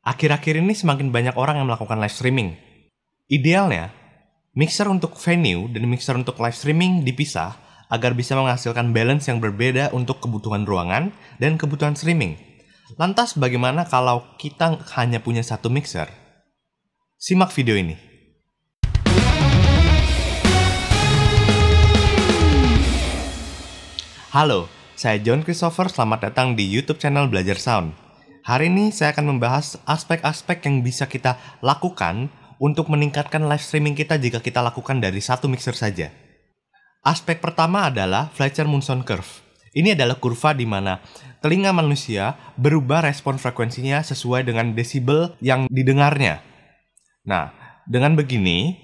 Akhir-akhir ini semakin banyak orang yang melakukan live streaming. Idealnya, mixer untuk venue dan mixer untuk live streaming dipisah agar bisa menghasilkan balance yang berbeda untuk kebutuhan ruangan dan kebutuhan streaming. Lantas bagaimana kalau kita hanya punya satu mixer? Simak video ini. Halo, saya John Christopher, selamat datang di YouTube channel Belajar Sound. Hari ini saya akan membahas aspek-aspek yang bisa kita lakukan untuk meningkatkan live streaming kita jika kita lakukan dari satu mixer saja. Aspek pertama adalah Fletcher-Munson Curve. Ini adalah kurva di mana telinga manusia berubah respon frekuensinya sesuai dengan desibel yang didengarnya. Nah, dengan begini,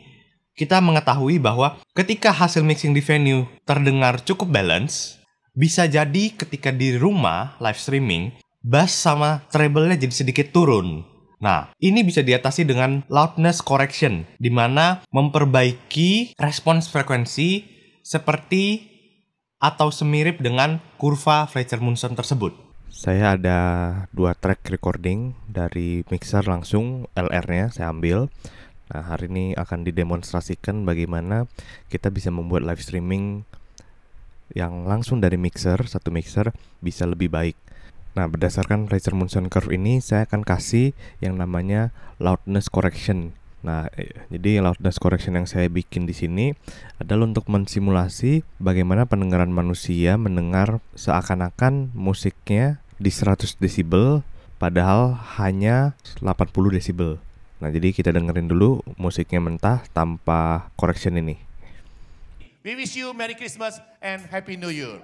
kita mengetahui bahwa ketika hasil mixing di venue terdengar cukup balance, bisa jadi ketika di rumah live streaming, bass sama treble-nya jadi sedikit turun. Nah, ini bisa diatasi dengan loudness correction, di mana memperbaiki respons frekuensi seperti atau semirip dengan kurva Fletcher-Munson tersebut. Saya ada 2 track recording dari mixer langsung, LR-nya saya ambil. Nah, hari ini akan didemonstrasikan bagaimana kita bisa membuat live streaming yang langsung dari mixer, satu mixer, bisa lebih baik. Nah, berdasarkan Fletcher-Munson Curve ini, saya akan kasih yang namanya loudness correction. Nah, jadi loudness correction yang saya bikin di sini adalah untuk mensimulasi bagaimana pendengaran manusia mendengar seakan-akan musiknya di 100 desibel, padahal hanya 80 desibel. Nah, jadi kita dengerin dulu musiknya mentah tanpa correction ini. We wish you Merry Christmas and Happy New Year.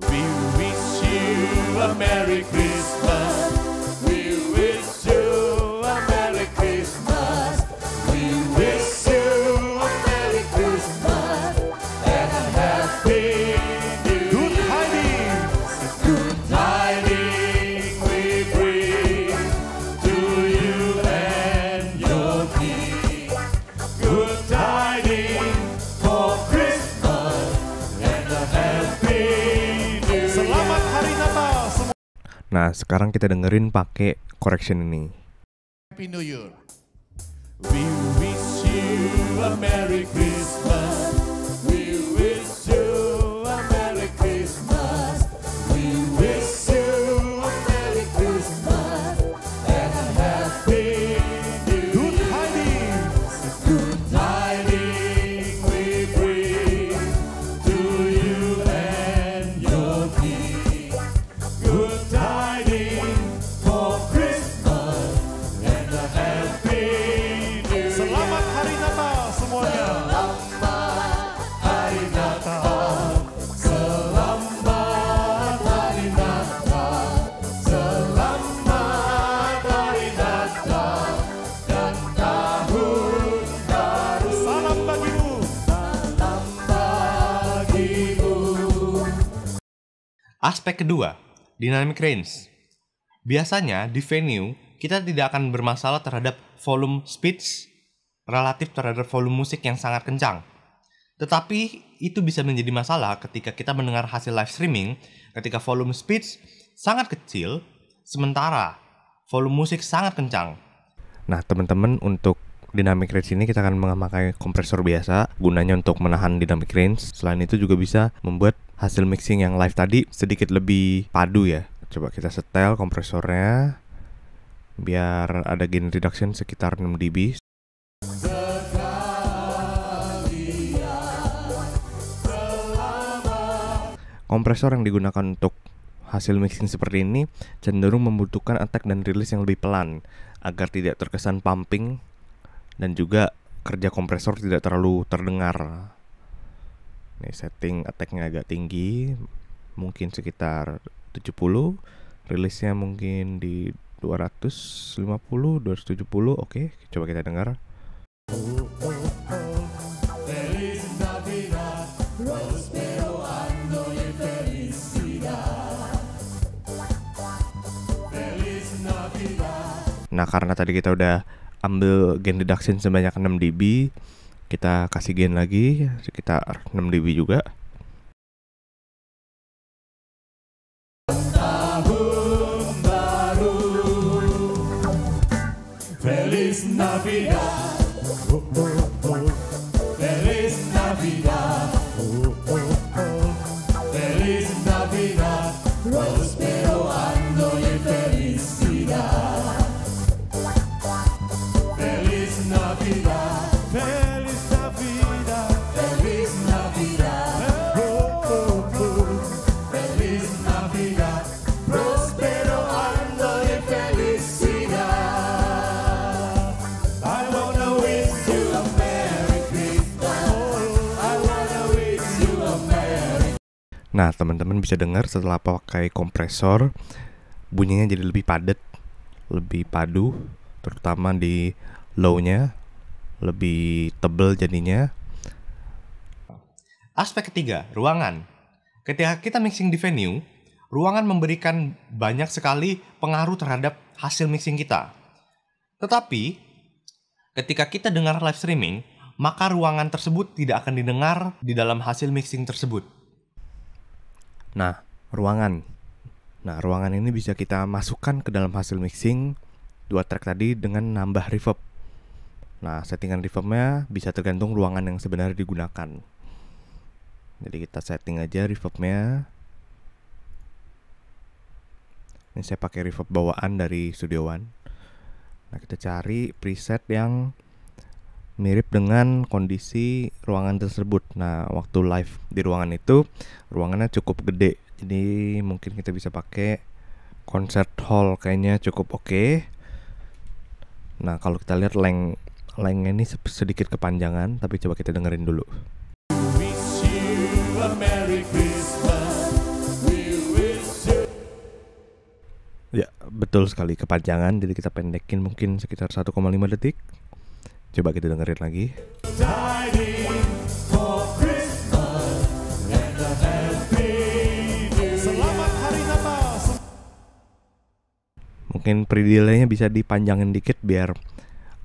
We wish you a Merry Christmas. We wish you a Merry Christmas. We wish you a Merry Christmas and a Happy New Year. Good tidings, good tidings we bring to you and your king. Good tidings for Christmas and a Happy. Nah, sekarang kita dengerin pakai correction ini. Happy New Year. We wish you a Merry Christmas. We wish you a Merry Christmas. We wish you a Merry Christmas and a Happy New Year. Good tidings. Good tidings we bring to you and your king. Good tidings for Christmas and a Happy New Year. Selamat Hari Natal semuanya. Selamat Hari Natal. Selamat Hari Natal. Selamat Hari Natal dan tahun baru. Salam bagimu. Salam bagimu. Aspek kedua, dynamic range. Biasanya di venue, kita tidak akan bermasalah terhadap volume speech relatif terhadap volume musik yang sangat kencang. Tetapi itu bisa menjadi masalah ketika kita mendengar hasil live streaming ketika volume speech sangat kecil, sementara volume musik sangat kencang. Nah, teman-teman, untuk dynamic range ini kita akan memakai kompresor biasa, gunanya untuk menahan dynamic range. Selain itu juga bisa membuat hasil mixing yang live tadi sedikit lebih padu ya. Coba kita setel kompresornya biar ada gain reduction sekitar 6 dB. Kompresor yang digunakan untuk hasil mixing seperti ini cenderung membutuhkan attack dan release yang lebih pelan agar tidak terkesan pumping dan juga kerja kompresor tidak terlalu terdengar. Nih, setting attack-nya agak tinggi, mungkin sekitar 70, rilisnya mungkin di 250, 270. Oke, coba kita dengar. Nah, karena tadi kita udah ambil gain reduction sebanyak 6 dB, kita kasih gain lagi sekitar 6 dB juga. Feliz Navidad. Feliz Navidad. Feliz Navidad. Prospero año y felicidad. Feliz Navidad. Feliz Navidad. Feliz Navidad. Feliz Navidad. Prospero año y felicidad. I wanna wish you a Merry Christmas. I wanna wish you a Merry. Nah, teman-teman bisa dengar setelah pakai kompresor, bunyinya jadi lebih padat, lebih padu, terutama di low-nya, lebih tebel jadinya. Aspek ketiga, ruangan. Ketika kita mixing di venue, ruangan memberikan banyak sekali pengaruh terhadap hasil mixing kita. Tetapi, ketika kita dengar live streaming, maka ruangan tersebut tidak akan didengar di dalam hasil mixing tersebut. Nah, ruangan ini bisa kita masukkan ke dalam hasil mixing 2 track tadi dengan nambah reverb. Nah, settingan reverbnya bisa tergantung ruangan yang sebenarnya digunakan. Jadi kita setting aja reverbnya. Ini saya pakai reverb bawaan dari Studio One. Nah, kita cari preset yang mirip dengan kondisi ruangan tersebut. Nah, waktu live di ruangan itu, ruangannya cukup gede. Jadi mungkin kita bisa pakai concert hall, kayaknya cukup oke. Nah, kalau kita lihat lengthnya ini sedikit kepanjangan, tapi coba kita dengerin dulu. Wish you a Merry Christmas. We wish you. Ya, betul sekali kepanjangan, jadi kita pendekin mungkin sekitar 1,5 detik. Coba kita dengerin lagi. Tiding for Christmas and a happy new. Selamat Hari Natal. Mungkin pre-delay-nya bisa dipanjangin dikit biar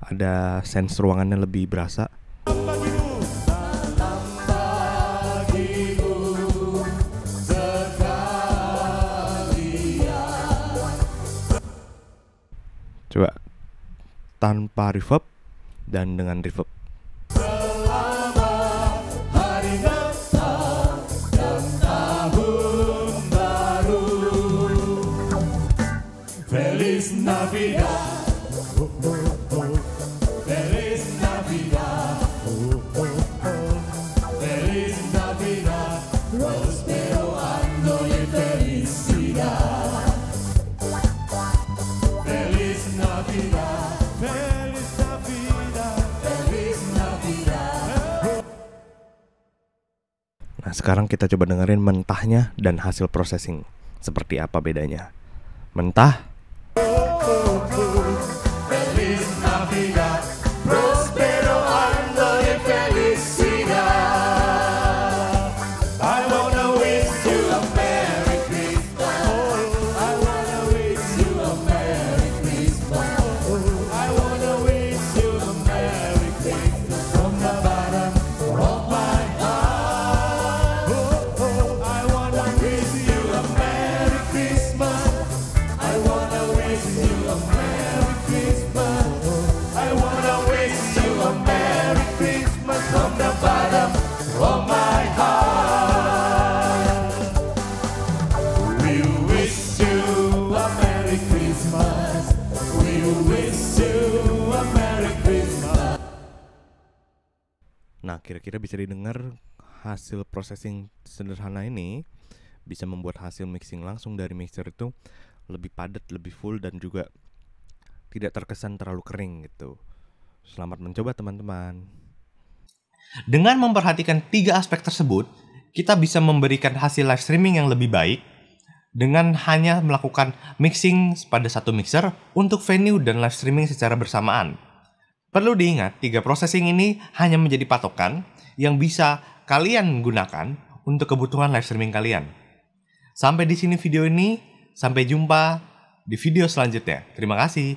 ada sense ruangannya lebih berasa. Bagimu, salam bagimu sekalian. Coba tanpa reverb dan dengan reverb. Selamat Hari Natal dan Tahun Baru. Feliz Navidad. Feliz Navidad. Feliz Navidad. Prospero año y felicidad. Feliz Navidad. Feliz Navidad. Feliz Navidad. Nah, sekarang kita coba dengerin mentahnya dan hasil processing. Seperti apa bedanya? Mentah, Feliz Navidad, prospero año y felicidad. I wanna wish you a Merry Christmas. I wanna wish you a Merry Christmas. I wanna wish you a Merry Christmas from the bottom of my heart. I wanna wish you a Merry Christmas. I wanna wish you a Merry Christmas. I wanna wish you a Merry Christmas from the bottom of my heart. We wish you a Merry Christmas. We wish you a Merry Christmas. nah kira-kira bisa didengar hasil processing sederhana ini bisa membuat hasil mixing langsung dari mixer itu lebih padat, lebih full, dan juga tidak terkesan terlalu kering gitu. Selamat mencoba teman-teman. Dengan memperhatikan 3 aspek tersebut, kita bisa memberikan hasil live streaming yang lebih baik dengan hanya melakukan mixing pada satu mixer untuk venue dan live streaming secara bersamaan. Perlu diingat, 3 processing ini hanya menjadi patokan yang bisa kalian gunakan untuk kebutuhan live streaming kalian. Sampai di sini video ini, sampai jumpa di video selanjutnya. Terima kasih.